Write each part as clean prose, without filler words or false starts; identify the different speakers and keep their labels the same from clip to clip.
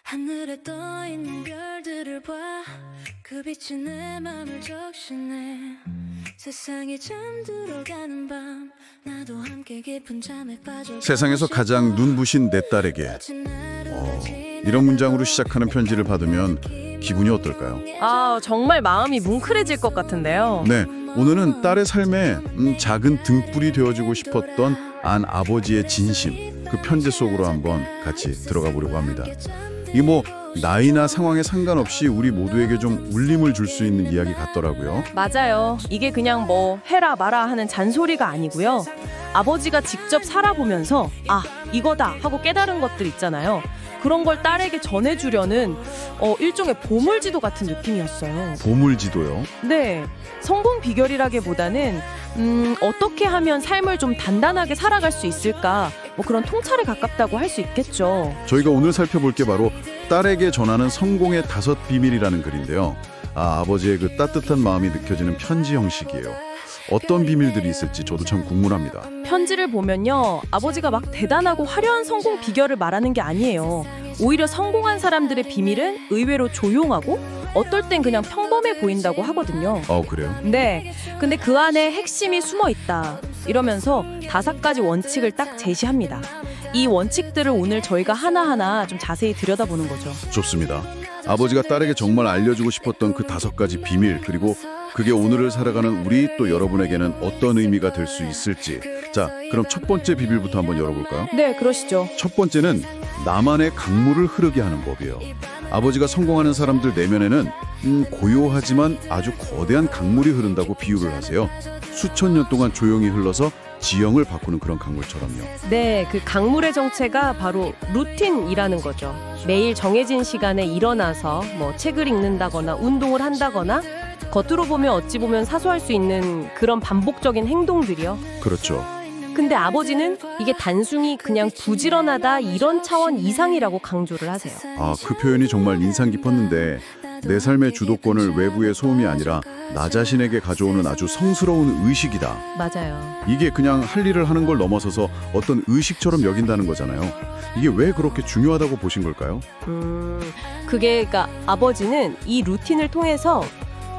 Speaker 1: 하늘에 떠 있는 별들을 봐. 그 빛이 내 맘을 적시네. 세상이 잠들어가는 밤 나도 함께 깊은 잠에 빠져.
Speaker 2: 세상에서 가장 눈부신 내 딸에게. 이런 문장으로 시작하는 편지를 받으면 기분이 어떨까요?
Speaker 3: 정말 마음이 뭉클해질 것 같은데요.
Speaker 2: 네, 오늘은 딸의 삶에 작은 등불이 되어주고 싶었던 안 아버지의 진심, 그 편지 속으로 한번 같이 들어가 보려고 합니다. 이 나이나 상황에 상관없이 우리 모두에게 좀 울림을 줄 수 있는 이야기 같더라고요.
Speaker 3: 맞아요. 이게 그냥 해라 마라 하는 잔소리가 아니고요. 아버지가 직접 살아보면서 이거다 하고 깨달은 것들 있잖아요. 그런 걸 딸에게 전해주려는 일종의 보물지도 같은 느낌이었어요.
Speaker 2: 보물지도요?
Speaker 3: 네. 성공 비결이라기보다는 어떻게 하면 삶을 좀 단단하게 살아갈 수 있을까, 그런 통찰에 가깝다고 할 수 있겠죠.
Speaker 2: 저희가 오늘 살펴볼 게 바로 딸에게 전하는 성공의 5 비밀이라는 글인데요. 아버지의 그 따뜻한 마음이 느껴지는 편지 형식이에요. 어떤 비밀들이 있을지 저도 참 궁금합니다.
Speaker 3: 편지를 보면요, 아버지가 막 대단하고 화려한 성공 비결을 말하는 게 아니에요. 오히려 성공한 사람들의 비밀은 의외로 조용하고 어떨 땐 그냥 평범해 보인다고 하거든요.
Speaker 2: 그래요?
Speaker 3: 네, 근데 그 안에 핵심이 숨어 있다 이러면서 5가지 원칙을 딱 제시합니다. 이 원칙들을 오늘 저희가 하나하나 좀 자세히 들여다보는 거죠.
Speaker 2: 좋습니다. 아버지가 딸에게 정말 알려주고 싶었던 그 5가지 비밀, 그리고 그게 오늘을 살아가는 우리 또 여러분에게는 어떤 의미가 될 수 있을지. 자, 그럼 첫 번째 비밀부터 한번 열어볼까요?
Speaker 3: 네, 그러시죠.
Speaker 2: 첫 번째는 나만의 강물을 흐르게 하는 법이에요. 아버지가 성공하는 사람들 내면에는 고요하지만 아주 거대한 강물이 흐른다고 비유를 하세요. 수천 년 동안 조용히 흘러서 지형을 바꾸는 그런 강물처럼요.
Speaker 3: 네, 그 강물의 정체가 바로 루틴이라는 거죠. 매일 정해진 시간에 일어나서 책을 읽는다거나 운동을 한다거나, 겉으로 보면 어찌 보면 사소할 수 있는 그런 반복적인 행동들이요.
Speaker 2: 그렇죠.
Speaker 3: 근데 아버지는 이게 단순히 그냥 부지런하다 이런 차원 이상이라고 강조를 하세요.
Speaker 2: 그 표현이 정말 인상 깊었는데, 내 삶의 주도권을 외부의 소음이 아니라 나 자신에게 가져오는 아주 성스러운 의식이다.
Speaker 3: 맞아요.
Speaker 2: 이게 그냥 할 일을 하는 걸 넘어서서 어떤 의식처럼 여긴다는 거잖아요. 이게 왜 그렇게 중요하다고 보신 걸까요?
Speaker 3: 그러니까 아버지는 이 루틴을 통해서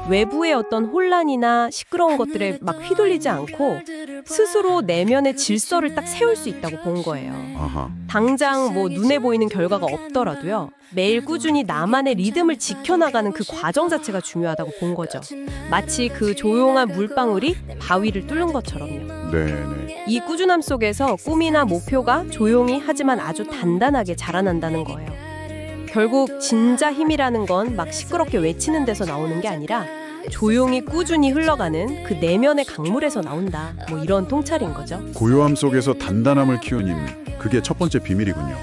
Speaker 3: 외부의 어떤 혼란이나 시끄러운 것들에 막 휘둘리지 않고 스스로 내면의 질서를 딱 세울 수 있다고 본 거예요.
Speaker 2: 아하.
Speaker 3: 당장 눈에 보이는 결과가 없더라도요, 매일 꾸준히 나만의 리듬을 지켜나가는 그 과정 자체가 중요하다고 본 거죠. 마치 그 조용한 물방울이 바위를 뚫는 것처럼요.
Speaker 2: 네네.
Speaker 3: 이 꾸준함 속에서 꿈이나 목표가 조용히 하지만 아주 단단하게 자라난다는 거예요. 결국 진짜 힘이라는 건 막 시끄럽게 외치는 데서 나오는 게 아니라 조용히 꾸준히 흘러가는 그 내면의 강물에서 나온다. 이런 통찰인 거죠.
Speaker 2: 고요함 속에서 단단함을 키우는 힘, 그게 첫 번째 비밀이군요.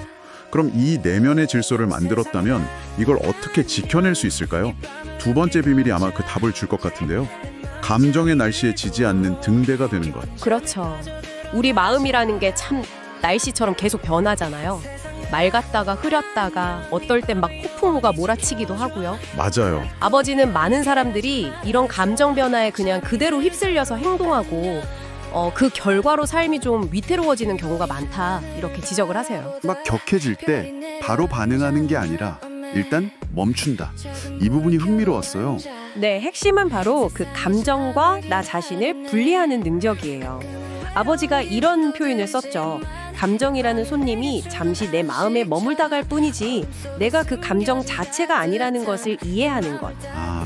Speaker 2: 그럼 이 내면의 질서를 만들었다면 이걸 어떻게 지켜낼 수 있을까요? 두 번째 비밀이 아마 그 답을 줄 것 같은데요. 감정의 날씨에 지지 않는 등대가 되는 것.
Speaker 3: 그렇죠. 우리 마음이라는 게 참 날씨처럼 계속 변하잖아요. 맑았다가 흐렸다가 어떨 땐 막 폭풍우가 몰아치기도 하고요.
Speaker 2: 맞아요.
Speaker 3: 아버지는 많은 사람들이 이런 감정 변화에 그냥 그대로 휩쓸려서 행동하고 그 결과로 삶이 좀 위태로워지는 경우가 많다, 이렇게 지적을 하세요.
Speaker 4: 막 격해질 때 바로 반응하는 게 아니라 일단 멈춘다. 이 부분이 흥미로웠어요.
Speaker 3: 네, 핵심은 바로 그 감정과 나 자신을 분리하는 능력이에요. 아버지가 이런 표현을 썼죠. 감정이라는 손님이 잠시 내 마음에 머물다 갈 뿐이지 내가 그 감정 자체가 아니라는 것을 이해하는 것.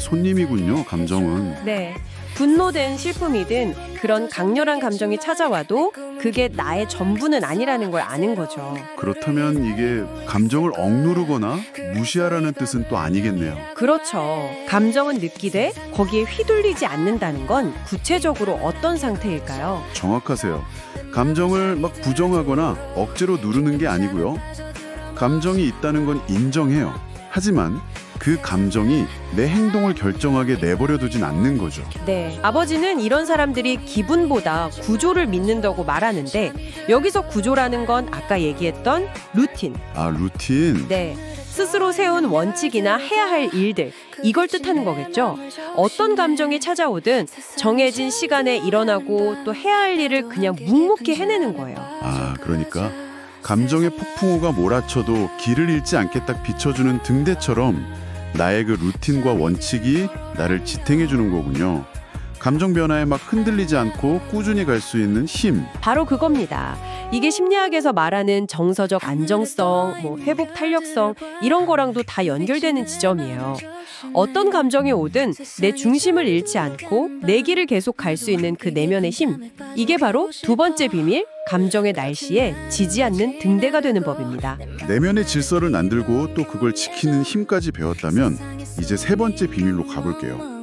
Speaker 4: 손님이군요, 감정은.
Speaker 3: 네, 분노든 슬픔이든 그런 강렬한 감정이 찾아와도 그게 나의 전부는 아니라는 걸 아는 거죠.
Speaker 4: 그렇다면 이게 감정을 억누르거나 무시하라는 뜻은 또 아니겠네요.
Speaker 3: 그렇죠. 감정은 느끼되 거기에 휘둘리지 않는다는 건 구체적으로 어떤 상태일까요?
Speaker 4: 정확하세요. 감정을 막 부정하거나 억지로 누르는 게 아니고요. 감정이 있다는 건 인정해요. 하지만 그 감정이 내 행동을 결정하게 내버려 두진 않는 거죠.
Speaker 3: 네, 아버지는 이런 사람들이 기분보다 구조를 믿는다고 말하는데, 여기서 구조라는 건 아까 얘기했던 루틴.
Speaker 4: 루틴?
Speaker 3: 네, 스스로 세운 원칙이나 해야 할 일들, 이걸 뜻하는 거겠죠. 어떤 감정이 찾아오든 정해진 시간에 일어나고 또 해야 할 일을 그냥 묵묵히 해내는 거예요.
Speaker 4: 그러니까 감정의 폭풍우가 몰아쳐도 길을 잃지 않게 딱 비춰주는 등대처럼 나의 그 루틴과 원칙이 나를 지탱해 주는 거군요. 감정 변화에 막 흔들리지 않고 꾸준히 갈 수 있는 힘.
Speaker 3: 바로 그겁니다. 이게 심리학에서 말하는 정서적 안정성, 회복 탄력성 이런 거랑도 다 연결되는 지점이에요. 어떤 감정이 오든 내 중심을 잃지 않고 내 길을 계속 갈 수 있는 그 내면의 힘. 이게 바로 두 번째 비밀, 감정의 날씨에 지지 않는 등대가 되는 법입니다.
Speaker 4: 내면의 질서를 만들고 또 그걸 지키는 힘까지 배웠다면 이제 세 번째 비밀로 가볼게요.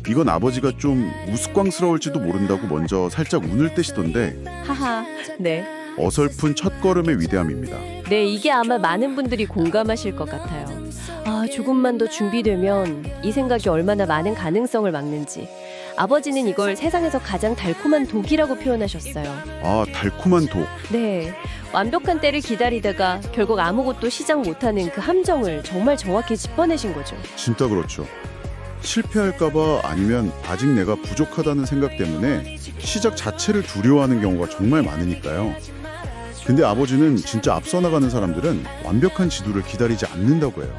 Speaker 4: 이건 아버지가 좀 우스꽝스러울지도 모른다고 먼저 살짝 운을 떼시던데
Speaker 3: 하하, 네.
Speaker 4: 어설픈 첫걸음의 위대함입니다.
Speaker 3: 네, 이게 아마 많은 분들이 공감하실 것 같아요. 조금만 더 준비되면 이 생각이 얼마나 많은 가능성을 막는지. 아버지는 이걸 세상에서 가장 달콤한 독이라고 표현하셨어요.
Speaker 4: 아, 달콤한 독.
Speaker 3: 네, 완벽한 때를 기다리다가 결국 아무것도 시작 못하는 그 함정을 정말 정확히 짚어내신 거죠.
Speaker 4: 진짜 그렇죠. 실패할까봐 아니면 아직 내가 부족하다는 생각 때문에 시작 자체를 두려워하는 경우가 정말 많으니까요. 근데 아버지는 진짜 앞서 나가는 사람들은 완벽한 지도를 기다리지 않는다고 해요.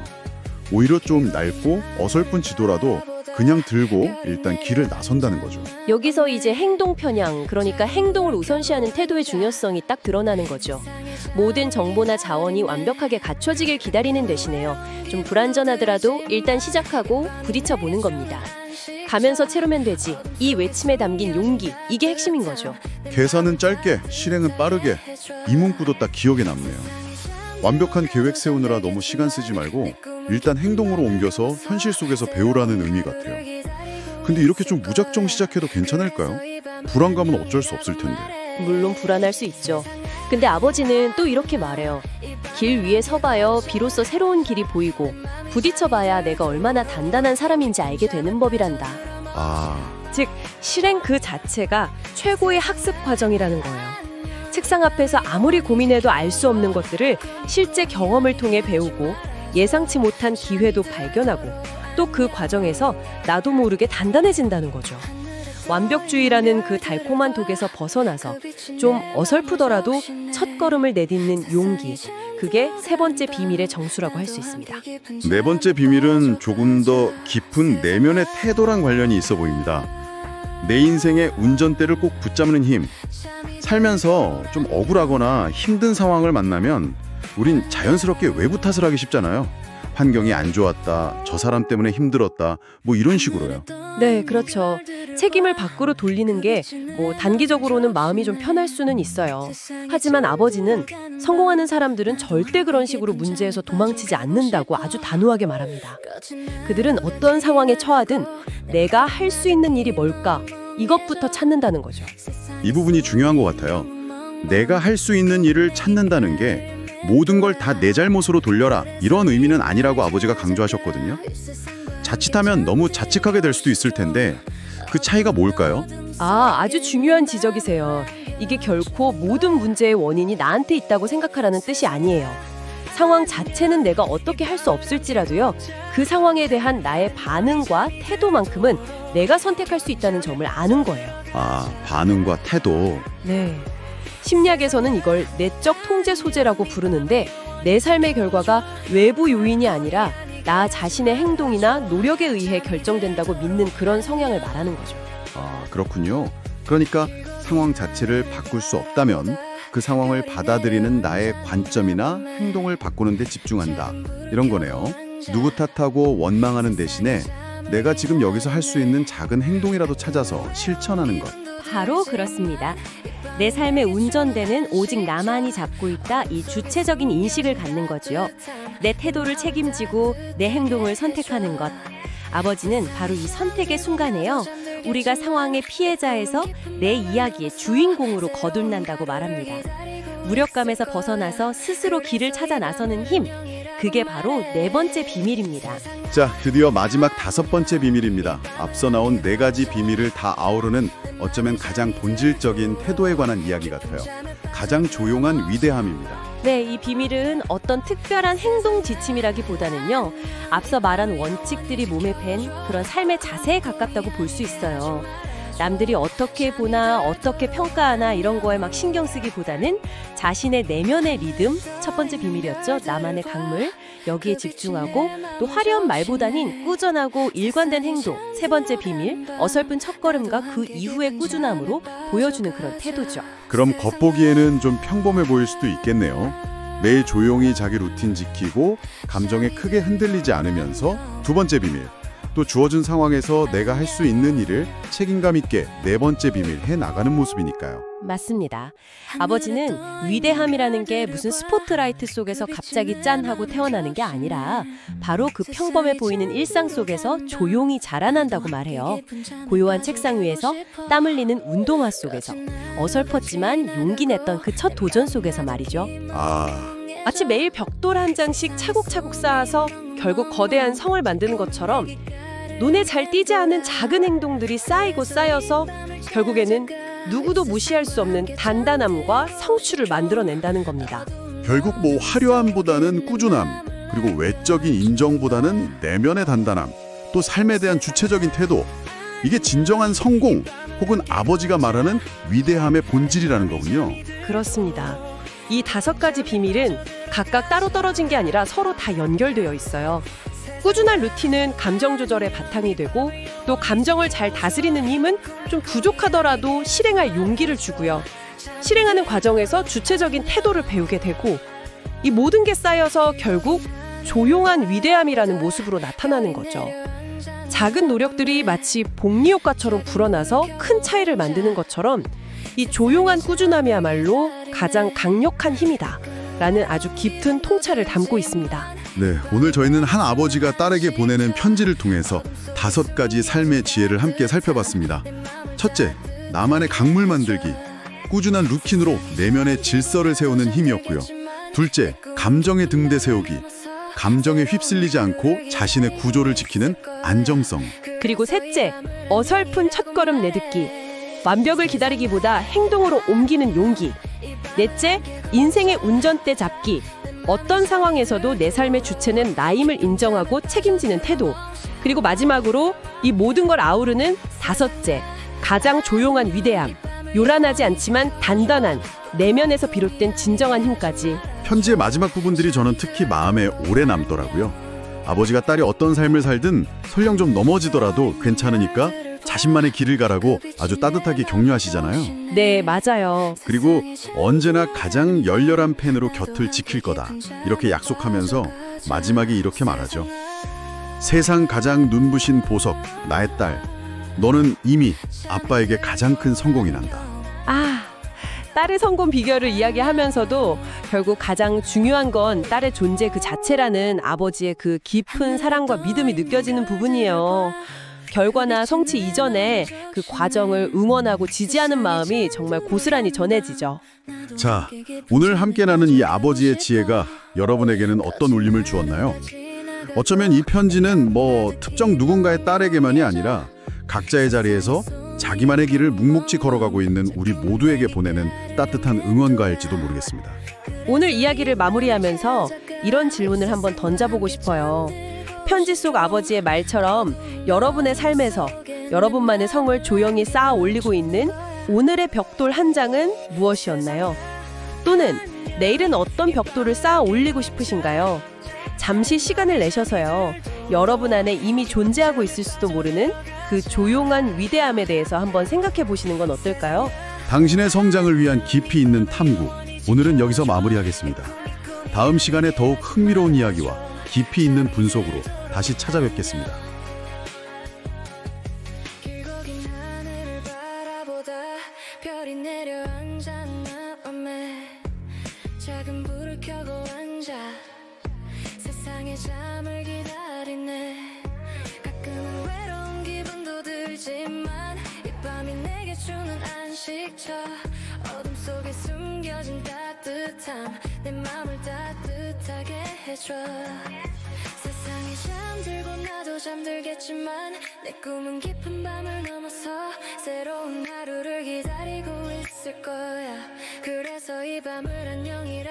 Speaker 4: 오히려 좀 낡고 어설픈 지도라도 그냥 들고 일단 길을 나선다는 거죠.
Speaker 3: 여기서 이제 행동 편향, 그러니까 행동을 우선시하는 태도의 중요성이 딱 드러나는 거죠. 모든 정보나 자원이 완벽하게 갖춰지길 기다리는 대신에요. 좀 불안전하더라도 일단 시작하고 부딪혀 보는 겁니다. 가면서 채우면 되지. 이 외침에 담긴 용기, 이게 핵심인 거죠.
Speaker 4: 계산은 짧게, 실행은 빠르게. 이 문구도 딱 기억에 남네요. 완벽한 계획 세우느라 너무 시간 쓰지 말고 일단 행동으로 옮겨서 현실 속에서 배우라는 의미 같아요. 근데 이렇게 좀 무작정 시작해도 괜찮을까요? 불안감은 어쩔 수 없을 텐데.
Speaker 3: 물론 불안할 수 있죠. 근데 아버지는 또 이렇게 말해요. 길 위에 서봐요. 비로소 새로운 길이 보이고 부딪혀봐야 내가 얼마나 단단한 사람인지 알게 되는 법이란다. 즉, 실행 그 자체가 최고의 학습 과정이라는 거예요. 책상 앞에서 아무리 고민해도 알 수 없는 것들을 실제 경험을 통해 배우고 예상치 못한 기회도 발견하고 또 그 과정에서 나도 모르게 단단해진다는 거죠. 완벽주의라는 그 달콤한 독에서 벗어나서 좀 어설프더라도 첫걸음을 내딛는 용기, 그게 세 번째 비밀의 정수라고 할 수 있습니다.
Speaker 4: 네 번째 비밀은 조금 더 깊은 내면의 태도랑 관련이 있어 보입니다. 내 인생의 운전대를 꼭 붙잡는 힘. 살면서 좀 억울하거나 힘든 상황을 만나면 우린 자연스럽게 외부 탓을 하기 쉽잖아요. 환경이 안 좋았다, 저 사람 때문에 힘들었다, 이런 식으로요.
Speaker 3: 네, 그렇죠. 책임을 밖으로 돌리는 게 단기적으로는 마음이 좀 편할 수는 있어요. 하지만 아버지는 성공하는 사람들은 절대 그런 식으로 문제에서 도망치지 않는다고 아주 단호하게 말합니다. 그들은 어떤 상황에 처하든 내가 할 수 있는 일이 뭘까? 이것부터 찾는다는 거죠.
Speaker 4: 이 부분이 중요한 것 같아요. 내가 할 수 있는 일을 찾는다는 게 모든 걸 다 내 잘못으로 돌려라, 이런 의미는 아니라고 아버지가 강조하셨거든요. 자칫하면 너무 자책하게 될 수도 있을 텐데 그 차이가 뭘까요?
Speaker 3: 아주 중요한 지적이세요. 이게 결코 모든 문제의 원인이 나한테 있다고 생각하라는 뜻이 아니에요. 상황 자체는 내가 어떻게 할 수 없을지라도요, 그 상황에 대한 나의 반응과 태도만큼은 내가 선택할 수 있다는 점을 아는 거예요.
Speaker 4: 반응과 태도.
Speaker 3: 네. 심리학에서는 이걸 내적 통제 소재라고 부르는데, 내 삶의 결과가 외부 요인이 아니라 나 자신의 행동이나 노력에 의해 결정된다고 믿는 그런 성향을 말하는 거죠.
Speaker 4: 그렇군요. 그러니까 상황 자체를 바꿀 수 없다면 그 상황을 받아들이는 나의 관점이나 행동을 바꾸는 데 집중한다, 이런 거네요. 누구 탓하고 원망하는 대신에 내가 지금 여기서 할 수 있는 작은 행동이라도 찾아서 실천하는 것.
Speaker 3: 바로 그렇습니다. 내 삶의 운전대는 오직 나만이 잡고 있다, 이 주체적인 인식을 갖는 거지요. 내 태도를 책임지고 내 행동을 선택하는 것. 아버지는 바로 이 선택의 순간에요, 우리가 상황의 피해자에서 내 이야기의 주인공으로 거듭난다고 말합니다. 무력감에서 벗어나서 스스로 길을 찾아 나서는 힘, 그게 바로 네 번째 비밀입니다.
Speaker 4: 자, 드디어 마지막 다섯 번째 비밀입니다. 앞서 나온 네 가지 비밀을 다 아우르는 어쩌면 가장 본질적인 태도에 관한 이야기 같아요. 가장 조용한 위대함입니다.
Speaker 3: 네, 이 비밀은 어떤 특별한 행동 지침이라기보다는요, 앞서 말한 원칙들이 몸에 밴 그런 삶의 자세에 가깝다고 볼 수 있어요. 남들이 어떻게 보나 어떻게 평가하나 이런 거에 막 신경 쓰기보다는 자신의 내면의 리듬, 첫 번째 비밀이었죠. 나만의 강물, 여기에 집중하고 또 화려한 말보다는 꾸준하고 일관된 행동, 세 번째 비밀, 어설픈 첫걸음과 그 이후의 꾸준함으로 보여주는 그런 태도죠.
Speaker 4: 그럼 겉보기에는 좀 평범해 보일 수도 있겠네요. 매일 조용히 자기 루틴 지키고 감정에 크게 흔들리지 않으면서 두 번째 비밀, 또 주어진 상황에서 내가 할 수 있는 일을 책임감 있게 네 번째 비밀 해 나가는 모습이니까요.
Speaker 3: 맞습니다. 아버지는 위대함이라는 게 무슨 스포트라이트 속에서 갑자기 짠 하고 태어나는 게 아니라 바로 그 평범해 보이는 일상 속에서 조용히 자라난다고 말해요. 고요한 책상 위에서 땀 흘리는 운동화 속에서 어설펐지만 용기 냈던 그 첫 도전 속에서 말이죠. 마치 매일 벽돌 한 장씩 차곡차곡 쌓아서 결국 거대한 성을 만드는 것처럼 눈에 잘 띄지 않은 작은 행동들이 쌓이고 쌓여서 결국에는 누구도 무시할 수 없는 단단함과 성취를 만들어낸다는 겁니다.
Speaker 4: 결국 뭐 화려함보다는 꾸준함, 그리고 외적인 인정보다는 내면의 단단함, 또 삶에 대한 주체적인 태도, 이게 진정한 성공 혹은 아버지가 말하는 위대함의 본질이라는 거군요.
Speaker 3: 그렇습니다. 이 5가지 비밀은 각각 따로 떨어진 게 아니라 서로 다 연결되어 있어요. 꾸준한 루틴은 감정 조절의 바탕이 되고 또 감정을 잘 다스리는 힘은 좀 부족하더라도 실행할 용기를 주고요. 실행하는 과정에서 주체적인 태도를 배우게 되고 이 모든 게 쌓여서 결국 조용한 위대함이라는 모습으로 나타나는 거죠. 작은 노력들이 마치 복리효과처럼 불어나서 큰 차이를 만드는 것처럼 이 조용한 꾸준함이야말로 가장 강력한 힘이다 라는 아주 깊은 통찰을 담고 있습니다.
Speaker 4: 네, 오늘 저희는 한 아버지가 딸에게 보내는 편지를 통해서 5가지 삶의 지혜를 함께 살펴봤습니다. 첫째, 나만의 강물 만들기. 꾸준한 루틴으로 내면의 질서를 세우는 힘이었고요. 둘째, 감정의 등대 세우기. 감정에 휩쓸리지 않고 자신의 구조를 지키는 안정성.
Speaker 3: 그리고 셋째, 어설픈 첫걸음 내딛기. 완벽을 기다리기보다 행동으로 옮기는 용기. 넷째, 인생의 운전대 잡기. 어떤 상황에서도 내 삶의 주체는 나임을 인정하고 책임지는 태도. 그리고 마지막으로 이 모든 걸 아우르는 5째, 가장 조용한 위대함. 요란하지 않지만 단단한 내면에서 비롯된 진정한 힘까지.
Speaker 4: 편지의 마지막 부분들이 저는 특히 마음에 오래 남더라고요. 아버지가 딸이 어떤 삶을 살든 설령 좀 넘어지더라도 괜찮으니까 자신만의 길을 가라고 아주 따뜻하게 격려하시잖아요.
Speaker 3: 네, 맞아요.
Speaker 4: 그리고 언제나 가장 열렬한 팬으로 곁을 지킬 거다. 이렇게 약속하면서 마지막에 이렇게 말하죠. 세상 가장 눈부신 보석, 나의 딸. 너는 이미 아빠에게 가장 큰 성공이 난다.
Speaker 3: 딸의 성공 비결을 이야기하면서도 결국 가장 중요한 건 딸의 존재 그 자체라는 아버지의 그 깊은 사랑과 믿음이 느껴지는 부분이에요. 결과나 성취 이전에 그 과정을 응원하고 지지하는 마음이 정말 고스란히 전해지죠.
Speaker 4: 자, 오늘 함께 나눈 이 아버지의 지혜가 여러분에게는 어떤 울림을 주었나요? 어쩌면 이 편지는 특정 누군가의 딸에게만이 아니라 각자의 자리에서 자기만의 길을 묵묵히 걸어가고 있는 우리 모두에게 보내는 따뜻한 응원가일지도 모르겠습니다.
Speaker 3: 오늘 이야기를 마무리하면서 이런 질문을 한번 던져보고 싶어요. 편지 속 아버지의 말처럼 여러분의 삶에서 여러분만의 성을 조용히 쌓아 올리고 있는 오늘의 벽돌 한 장은 무엇이었나요? 또는 내일은 어떤 벽돌을 쌓아 올리고 싶으신가요? 잠시 시간을 내셔서요. 여러분 안에 이미 존재하고 있을 수도 모르는 그 조용한 위대함에 대해서 한번 생각해 보시는 건 어떨까요?
Speaker 4: 당신의 성장을 위한 깊이 있는 탐구. 오늘은 여기서 마무리하겠습니다. 다음 시간에 더욱 흥미로운 이야기와 깊이 있는 분석으로 다시 찾아뵙겠습니다.
Speaker 1: 길고긴 하늘을 바라보다 별이 내려앉아 마음에 작은 불을 켜고 앉아 세상의 잠을 기다리네. 가끔은 외로운 기분도 들지만 이 밤이 내게 주는 안식처. 어둠 속에 숨겨진 따뜻함 내 맘을 따뜻하게 해줘. 세상이 잠들고 나도 잠들겠지만 내 꿈은 깊은 밤을 넘어서 새로운 하루를 기다리고 있을 거야. 그래서 이 밤을 안녕이라